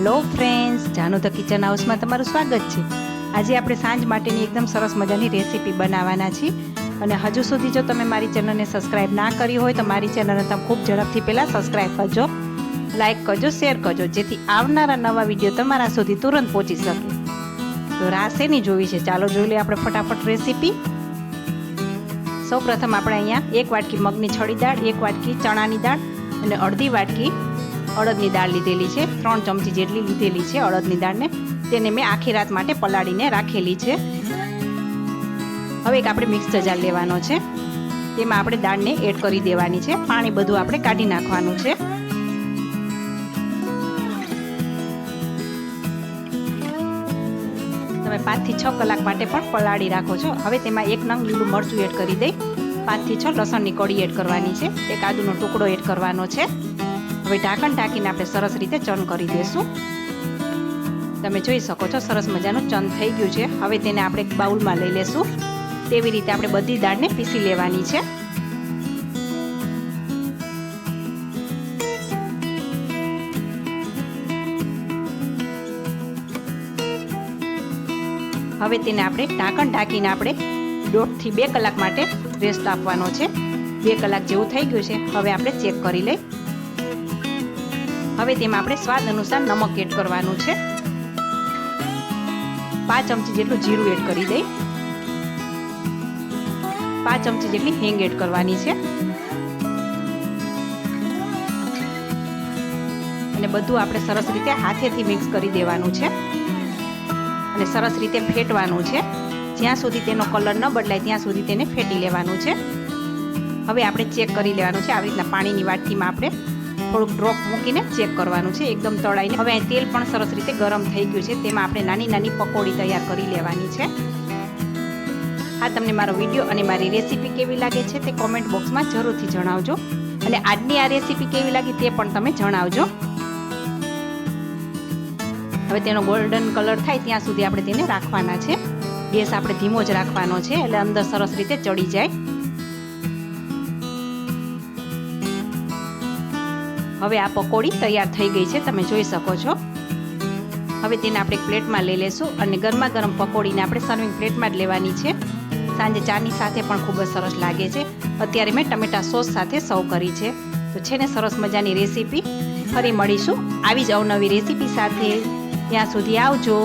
Hello friends, Janu the kitchen હાઉસમાં તમારું સ્વાગત છે। આજે આપણે સાંજ માટેની એકદમ સરસ મજાની રેસીપી બનાવવાના છીએ અને હજુ સુધી જો તમે મારી ચેનલને સબસ્ક્રાઇબ ના કરી હોય તો મારી ચેનલને તમે ખૂબ ઝડપથી પહેલાં સબસ્ક્રાઇબ કરજો, લાઇક કરજો, શેર કરજો, જેથી આવનારા નવા વિડીયો તમારા સુધી તુરંત પહોંચી શકે। તો રાહ શેની જોવી છે, ચાલો જોઈ લઈએ આપણે ફટાફટ રેસીપી। સૌપ્રથમ આપણે અહીંયા 1 વાટકી મગની છડી દાળ, 1 વાટકી ચણાની દાળ અને અડધી વાટકી અડદની દાળ લીધેલી છે। 3 ચમચી જેટલી લીધેલી છે અડદની દાળને, તેને મેં આખી રાત માટે પલાળીને રાખેલી છે। હવે એક આપણે મિક્સર જાર લેવાનો છે, તેમાં આપણે દાળને એડ કરી દેવાની છે। પાણી બધું આપણે કાઢી નાખવાનું છે। તમે 5 થી 6 કલાક માટે પણ પલાળી રાખો છો। હવે તેમાં 1 નંગ લીલું મરચું એડ કરી દઈ, 5 થી 6 લસણની કળી એડ કરવાની છે, 1 આદુનો ટુકડો એડ કરવાનો છે। હવે ઢાંકણ ઢાંકીને આપણે સરસ રીતે ચન કરી દઈશું। તમે જોઈ શકો છો સરસ મજાનું ચન થઈ ગયું છે। હવે તેને આપણે એક બાઉલમાં લઈ લેશું। તેવી રીતે આપણે બધી દાળને પીસી લેવાની છે। હવે તેને આપણે ઢાંકણ ઢાંકીને આપણે 1.5 થી 2 કલાક માટે રેસ્ટ આપવાનો છે। 2 કલાક જેવું થઈ ગયું છે। હવે આપણે ચેક કરી લઈએ। હવે તેમાં આપણે સ્વાદ અનુસાર નમક એડ કરવાનું છે। 5 ચમચી જેટલું જીરું એડ કરી દઈ, 5 ચમચી જેટલી હિંગ એડ કરવાની છે અને બધું આપણે સરસ રીતે હાથેથી મિક્સ કરી દેવાનું છે અને સરસ રીતે ફેટવાનું છે। જ્યાં સુધી તેનો કલર ન બદલાય ત્યાં સુધી તેને ફેટી લેવાનું છે। હવે આપણે ચેક કરી લેવાનું છે। આવી રીતના પાણીની વાટકીમાં આપણે થોડુંક ડ્રોપ મૂકીને ચેક કરવાનું છે, એકદમ તળાઈને। હવે તેલ પણ સરસ રીતે ગરમ થઈ ગયું છે, તેમાં આપણે નાની નાની પકોડી તૈયાર કરી લેવાની છે। હા, તમને મારો વિડીયો અને મારી રેસીપી કેવી લાગે છે તે કોમેન્ટ બોક્સમાં જરૂરથી જણાવજો અને આજની આ રેસીપી કેવી લાગી તે પણ તમે જણાવજો। હવે તેનો ગોલ્ડન કલર થાય ત્યાં સુધી આપણે તેને રાખવાના છે। ગેસ આપણે ધીમો જ રાખવાનો છે, એટલે અંદર સરસ રીતે ચડી જાય। હવે આ પકોડી તૈયાર થઈ ગઈ છે, તમે જોઈ શકો છો। હવે તેને આપણે એક પ્લેટમાં લઈ લેશું અને ગરમા ગરમ પકોડીને આપણે સર્વિંગ પ્લેટમાં જ લેવાની છે। સાંજે ચાની સાથે પણ ખૂબ જ સરસ લાગે છે। અત્યારે મેં ટમેટા સોસ સાથે સર્વ કરી છે। તો છે ને સરસ મજાની રેસીપી। ફરી મળીશું આવી જ અવનવી રેસીપી સાથે। ત્યાં સુધી આવજો।